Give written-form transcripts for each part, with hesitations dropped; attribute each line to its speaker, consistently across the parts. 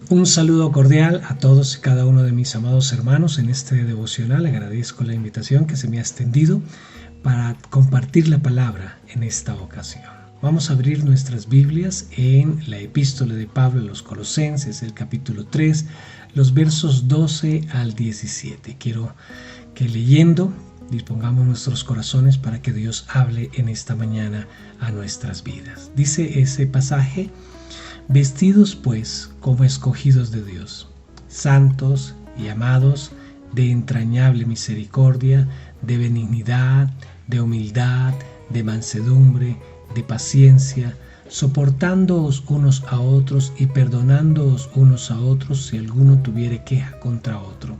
Speaker 1: Un saludo cordial a todos y cada uno de mis amados hermanos en este devocional. Agradezco la invitación que se me ha extendido para compartir la palabra en esta ocasión. Vamos a abrir nuestras Biblias en la epístola de Pablo a los Colosenses, el capítulo 3, los versos 12 al 17. Quiero que leyendo dispongamos nuestros corazones para que Dios hable en esta mañana a nuestras vidas. Dice ese pasaje: vestidos pues como escogidos de Dios, santos y amados, de entrañable misericordia, de benignidad, de humildad, de mansedumbre, de paciencia, soportándoos unos a otros y perdonándoos unos a otros si alguno tuviere queja contra otro.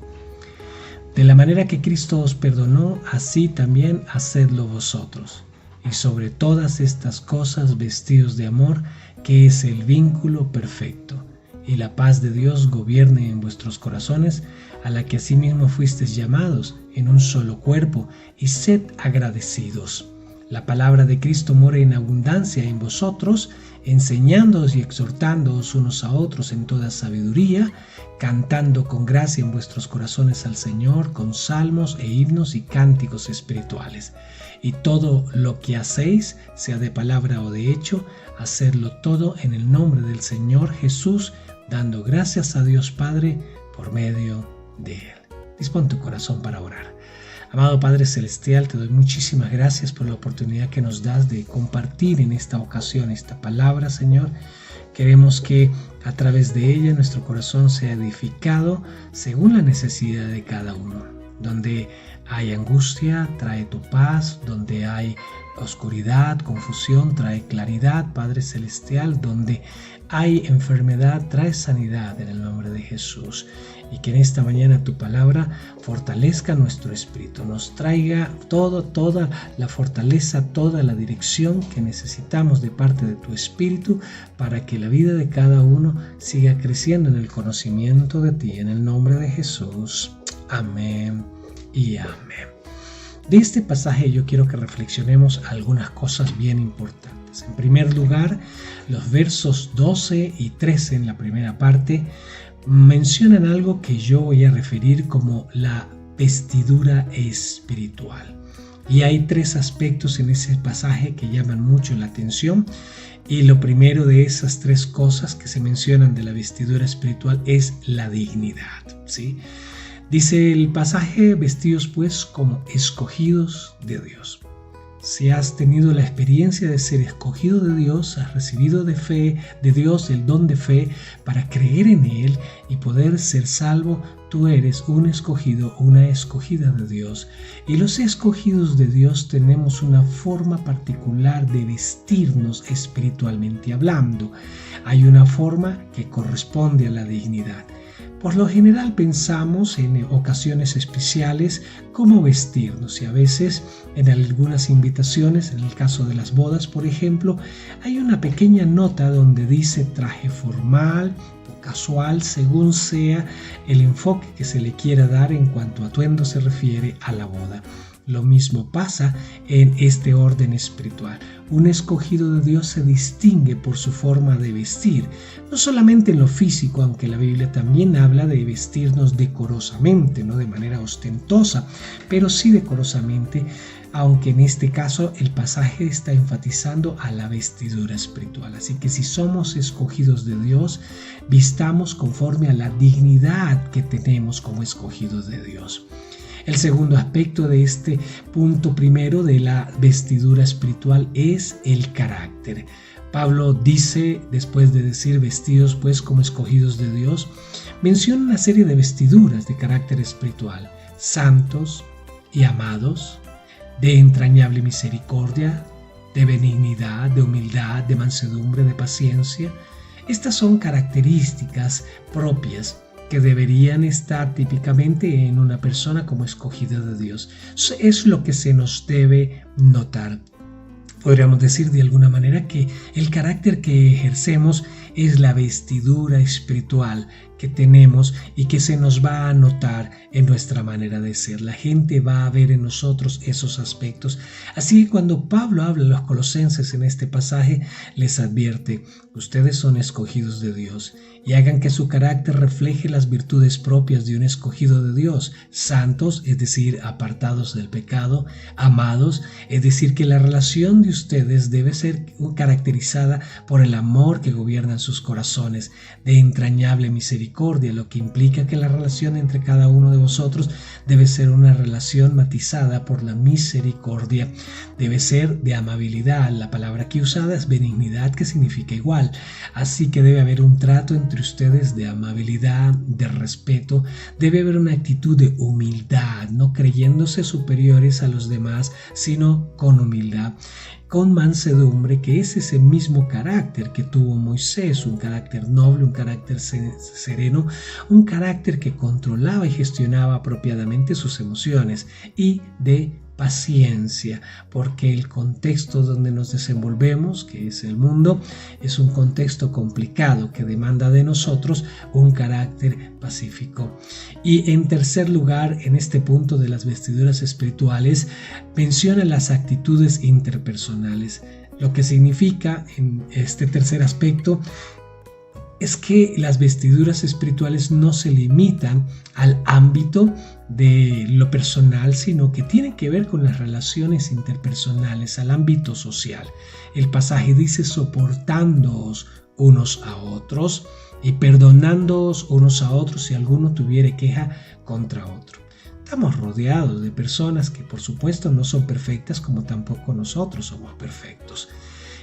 Speaker 1: De la manera que Cristo os perdonó, así también hacedlo vosotros. Y sobre todas estas cosas vestidos de amor, que es el vínculo perfecto. Y la paz de Dios gobierne en vuestros corazones, a la que asimismo fuisteis llamados en un solo cuerpo, y sed agradecidos. La palabra de Cristo mora en abundancia en vosotros, enseñándoos y exhortándoos unos a otros en toda sabiduría, cantando con gracia en vuestros corazones al Señor, con salmos e himnos y cánticos espirituales. Y todo lo que hacéis, sea de palabra o de hecho, hacedlo todo en el nombre del Señor Jesús, dando gracias a Dios Padre por medio de Él. Dispón tu corazón para orar. Amado Padre Celestial, te doy muchísimas gracias por la oportunidad que nos das de compartir en esta ocasión esta palabra, Señor. Queremos que a través de ella nuestro corazón sea edificado según la necesidad de cada uno. Donde hay angustia, trae tu paz. Donde hay oscuridad, confusión, trae claridad, Padre Celestial. Donde hay enfermedad, trae sanidad en el nombre de Jesús. Y que en esta mañana tu palabra fortalezca nuestro espíritu, nos traiga toda la fortaleza, toda la dirección que necesitamos de parte de tu espíritu para que la vida de cada uno siga creciendo en el conocimiento de ti. En el nombre de Jesús. Amén y amén. De este pasaje yo quiero que reflexionemos algunas cosas bien importantes. En primer lugar, los versos 12 y 13 en la primera parte mencionan algo que yo voy a referir como la vestidura espiritual. Y hay tres aspectos en ese pasaje que llaman mucho la atención. Y lo primero de esas tres cosas que se mencionan de la vestidura espiritual es la dignidad, ¿sí? Dice el pasaje: vestidos pues como escogidos de Dios. Si has tenido la experiencia de ser escogido de Dios, has recibido de fe de Dios el don de fe para creer en Él y poder ser salvo, tú eres un escogido, una escogida de Dios. Y los escogidos de Dios tenemos una forma particular de vestirnos espiritualmente hablando. Hay una forma que corresponde a la dignidad. Por lo general pensamos en ocasiones especiales cómo vestirnos, y a veces en algunas invitaciones, en el caso de las bodas por ejemplo, hay una pequeña nota donde dice traje formal o casual, según sea el enfoque que se le quiera dar en cuanto a atuendo se refiere a la boda. Lo mismo pasa en este orden espiritual. Un escogido de Dios se distingue por su forma de vestir, no solamente en lo físico, aunque la Biblia también habla de vestirnos decorosamente, no de manera ostentosa, pero sí decorosamente, aunque en este caso el pasaje está enfatizando a la vestidura espiritual. Así que si somos escogidos de Dios, vistamos conforme a la dignidad que tenemos como escogidos de Dios. El segundo aspecto de este punto primero de la vestidura espiritual es el carácter. Pablo dice, después de decir vestidos pues como escogidos de Dios, menciona una serie de vestiduras de carácter espiritual: santos y amados, de entrañable misericordia, de benignidad, de humildad, de mansedumbre, de paciencia. Estas son características propias que deberían estar típicamente en una persona como escogida de Dios. Es lo que se nos debe notar. Podríamos decir de alguna manera que el carácter que ejercemos es la vestidura espiritual que tenemos y que se nos va a notar en nuestra manera de ser. La gente va a ver en nosotros esos aspectos. Así que cuando Pablo habla a los colosenses en este pasaje, les advierte: ustedes son escogidos de Dios, y hagan que su carácter refleje las virtudes propias de un escogido de Dios, santos, es decir, apartados del pecado, amados, es decir, que la relación de ustedes debe ser caracterizada por el amor que gobierna en sus corazones, de entrañable misericordia, lo que implica que la relación entre cada uno de vosotros debe ser una relación matizada por la misericordia, debe ser de amabilidad. La palabra aquí usada es benignidad, que significa igual, así que debe haber un trato entre ustedes de amabilidad, de respeto, debe haber una actitud de humildad, no creyéndose superiores a los demás, sino con humildad, con mansedumbre, que es ese mismo carácter que tuvo Moisés, un carácter noble, un carácter sereno, un carácter que controlaba y gestionaba apropiadamente sus emociones, y de paciencia, porque el contexto donde nos desenvolvemos, que es el mundo, es un contexto complicado que demanda de nosotros un carácter pacífico. Y en tercer lugar, en este punto de las vestiduras espirituales, menciona las actitudes interpersonales. Lo que significa en este tercer aspecto es que las vestiduras espirituales no se limitan al ámbito de lo personal, sino que tienen que ver con las relaciones interpersonales, al ámbito social. El pasaje dice: soportándoos unos a otros y perdonándoos unos a otros si alguno tuviere queja contra otro. Estamos rodeados de personas que, por supuesto, no son perfectas, como tampoco nosotros somos perfectos.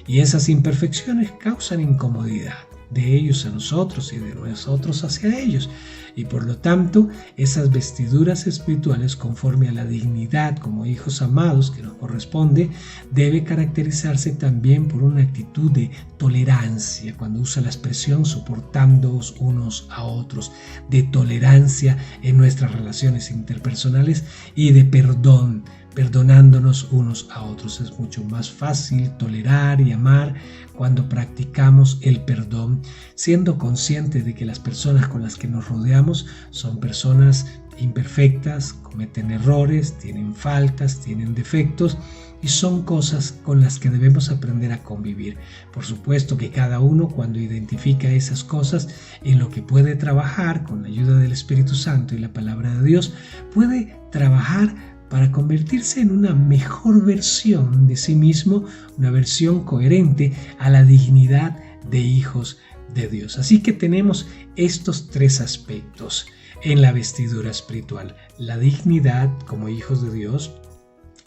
Speaker 1: Y esas imperfecciones causan incomodidad, de ellos a nosotros y de nosotros hacia ellos. Y por lo tanto, esas vestiduras espirituales, conforme a la dignidad como hijos amados que nos corresponde, debe caracterizarse también por una actitud de tolerancia, cuando usa la expresión soportándoos unos a otros, de tolerancia en nuestras relaciones interpersonales y de perdón, perdonándonos unos a otros. Es mucho más fácil tolerar y amar cuando practicamos el perdón, siendo conscientes de que las personas con las que nos rodeamos son personas imperfectas, cometen errores, tienen faltas, tienen defectos, y son cosas con las que debemos aprender a convivir. Por supuesto que cada uno, cuando identifica esas cosas en lo que puede trabajar con la ayuda del Espíritu Santo y la palabra de Dios, puede trabajar para convertirse en una mejor versión de sí mismo, una versión coherente a la dignidad de hijos de Dios. Así que tenemos estos tres aspectos en la vestidura espiritual: la dignidad como hijos de Dios,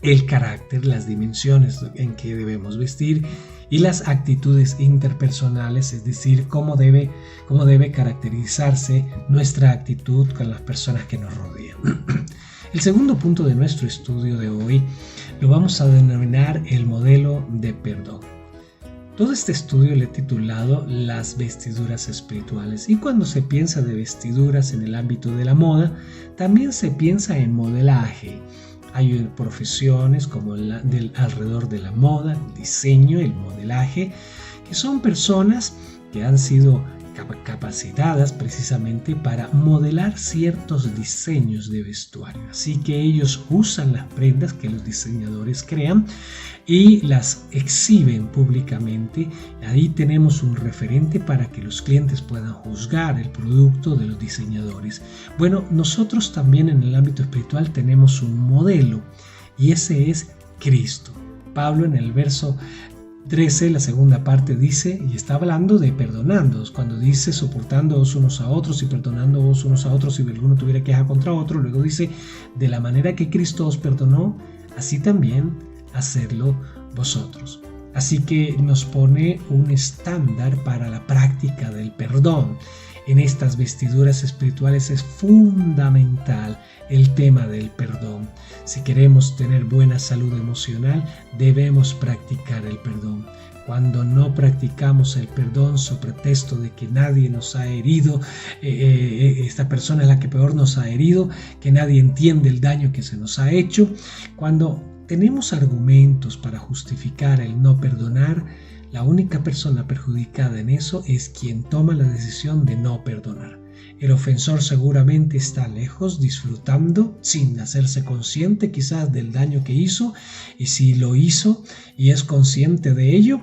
Speaker 1: el carácter, las dimensiones en que debemos vestir, y las actitudes interpersonales, es decir, cómo debe caracterizarse nuestra actitud con las personas que nos rodean. El segundo punto de nuestro estudio de hoy lo vamos a denominar el modelo de perdón. Todo este estudio le he titulado Las vestiduras espirituales, y cuando se piensa de vestiduras en el ámbito de la moda, también se piensa en modelaje. Hay profesiones como del alrededor de la moda, el diseño, el modelaje, que son personas que han sido capacitadas precisamente para modelar ciertos diseños de vestuario. Así que ellos usan las prendas que los diseñadores crean y las exhiben públicamente. Ahí tenemos un referente para que los clientes puedan juzgar el producto de los diseñadores. Bueno, nosotros también en el ámbito espiritual tenemos un modelo, y ese es Cristo. Pablo en el verso 13, la segunda parte, dice, y está hablando de perdonándoos, cuando dice soportándoos unos a otros y perdonándoos unos a otros si alguno tuviera queja contra otro. Luego dice: de la manera que Cristo os perdonó, así también hacedlo vosotros. Así que nos pone un estándar para la práctica del perdón. En estas vestiduras espirituales es fundamental el tema del perdón. Si queremos tener buena salud emocional, debemos practicar el perdón. Cuando no practicamos el perdón sobre pretexto de que nadie nos ha herido, esta persona es la que peor nos ha herido, que nadie entiende el daño que se nos ha hecho, cuando tenemos argumentos para justificar el no perdonar, la única persona perjudicada en eso es quien toma la decisión de no perdonar. El ofensor seguramente está lejos, disfrutando, sin hacerse consciente quizás del daño que hizo, y si lo hizo y es consciente de ello,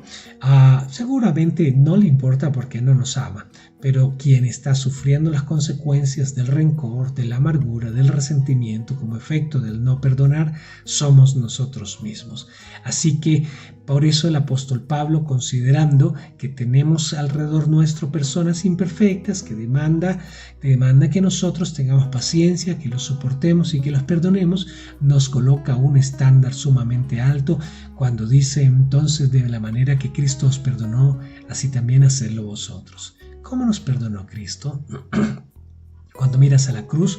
Speaker 1: seguramente no le importa porque no nos ama. Pero quien está sufriendo las consecuencias del rencor, de la amargura, del resentimiento como efecto del no perdonar, somos nosotros mismos. Así que por eso el apóstol Pablo, considerando que tenemos alrededor nuestro personas imperfectas, que demanda que nosotros tengamos paciencia, que los soportemos y que los perdonemos, nos coloca un estándar sumamente alto cuando dice entonces: de la manera que Cristo os perdonó, así también hacedlo vosotros. ¿Cómo nos perdonó Cristo? Cuando miras a la cruz,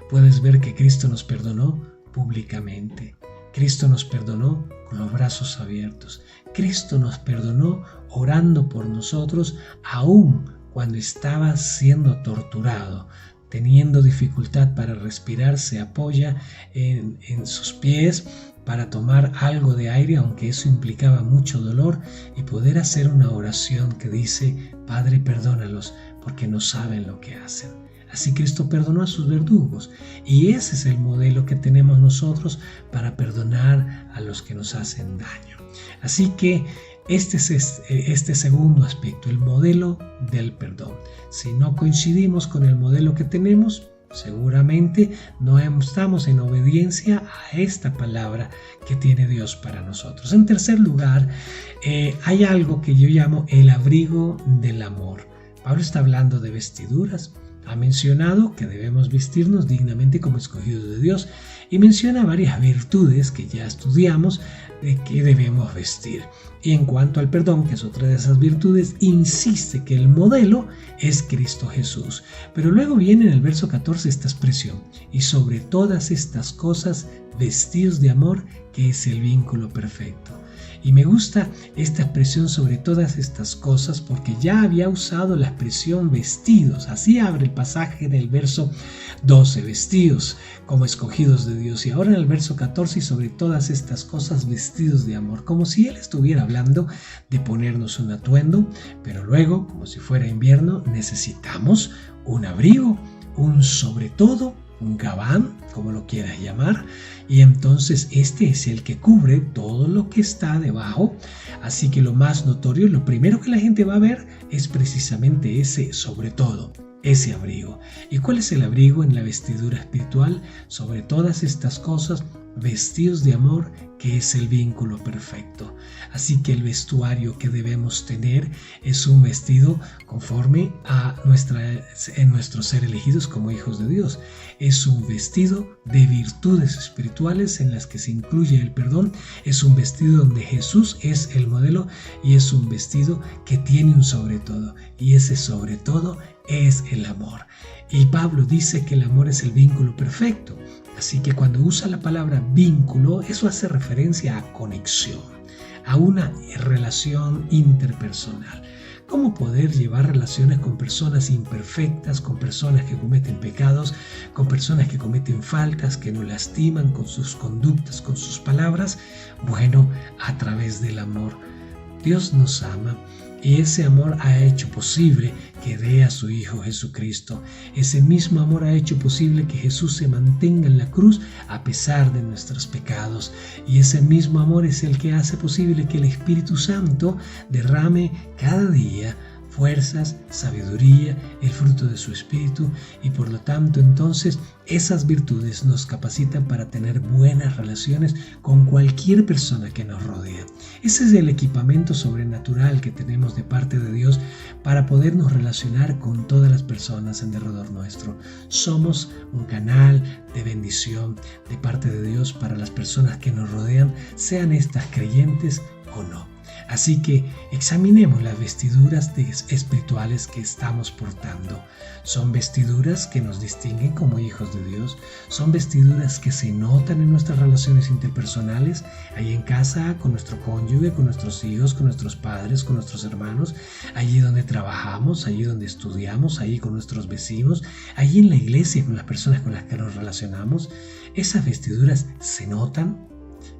Speaker 1: puedes ver que Cristo nos perdonó públicamente. Cristo nos perdonó con los brazos abiertos. Cristo nos perdonó orando por nosotros, aún cuando estaba siendo torturado. Teniendo dificultad para respirar, se apoya en sus pies para tomar algo de aire, aunque eso implicaba mucho dolor, y poder hacer una oración que dice: Padre, perdónalos porque no saben lo que hacen. Así Cristo perdonó a sus verdugos, y ese es el modelo que tenemos nosotros para perdonar a los que nos hacen daño. Así que este es este segundo aspecto, el modelo del perdón. Si no coincidimos con el modelo que tenemos, seguramente no estamos en obediencia a esta palabra que tiene Dios para nosotros. En tercer lugar, hay algo que yo llamo el abrigo del amor. Pablo está hablando de vestiduras. Ha mencionado que debemos vestirnos dignamente como escogidos de Dios, y menciona varias virtudes que ya estudiamos de que debemos vestir. Y en cuanto al perdón, que es otra de esas virtudes, insiste que el modelo es Cristo Jesús. Pero luego viene en el verso 14 esta expresión: y sobre todas estas cosas vestidos de amor, que es el vínculo perfecto. Y me gusta esta expresión sobre todas estas cosas, porque ya había usado la expresión vestidos. Así abre el pasaje del verso 12, vestidos como escogidos de Dios. Y ahora en el verso 14, y sobre todas estas cosas vestidos de amor. Como si él estuviera hablando de ponernos un atuendo, pero luego, como si fuera invierno, necesitamos un abrigo, un sobre todo, un gabán, como lo quieras llamar, y entonces este es el que cubre todo lo que está debajo. Así que lo más notorio, lo primero que la gente va a ver es precisamente ese sobre todo, ese abrigo. ¿Y cuál es el abrigo en la vestidura espiritual? Sobre todas estas cosas, vestidos de amor, que es el vínculo perfecto. Así que el vestuario que debemos tener es un vestido conforme a nuestro ser elegidos como hijos de Dios. Es un vestido de virtudes espirituales en las que se incluye el perdón. Es un vestido donde Jesús es el modelo, y es un vestido que tiene un sobre todo, y ese sobre todo es el amor. Y Pablo dice que el amor es el vínculo perfecto. Así que cuando usa la palabra vínculo, eso hace referencia a conexión, a una relación interpersonal. ¿Cómo poder llevar relaciones con personas imperfectas, con personas que cometen pecados, con personas que cometen faltas, que nos lastiman con sus conductas, con sus palabras? Bueno, a través del amor. Dios nos ama, y ese amor ha hecho posible que dé a su Hijo Jesucristo. Ese mismo amor ha hecho posible que Jesús se mantenga en la cruz a pesar de nuestros pecados. Y ese mismo amor es el que hace posible que el Espíritu Santo derrame cada día fuerzas, sabiduría, el fruto de su Espíritu, y por lo tanto entonces esas virtudes nos capacitan para tener buenas relaciones con cualquier persona que nos rodea. Ese es el equipamiento sobrenatural que tenemos de parte de Dios para podernos relacionar con todas las personas en derredor nuestro. Somos un canal de bendición de parte de Dios para las personas que nos rodean, sean estas creyentes o no. Así que examinemos las vestiduras espirituales que estamos portando. Son vestiduras que nos distinguen como hijos de Dios. Son vestiduras que se notan en nuestras relaciones interpersonales, ahí en casa, con nuestro cónyuge, con nuestros hijos, con nuestros padres, con nuestros hermanos, allí donde trabajamos, allí donde estudiamos, allí con nuestros vecinos, allí en la iglesia, con las personas con las que nos relacionamos. Esas vestiduras se notan.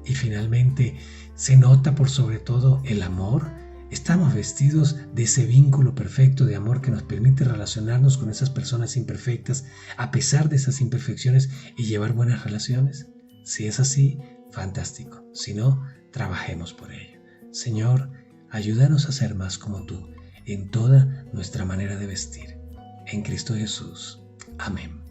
Speaker 1: Y finalmente se nota por sobre todo el amor Estamos vestidos de ese vínculo perfecto de amor que nos permite relacionarnos con esas personas imperfectas a pesar de esas imperfecciones y llevar buenas relaciones. Si es así, fantástico. Si no, trabajemos por ello. Señor, ayúdanos a ser más como tú en toda nuestra manera de vestir. En Cristo Jesús. Amén.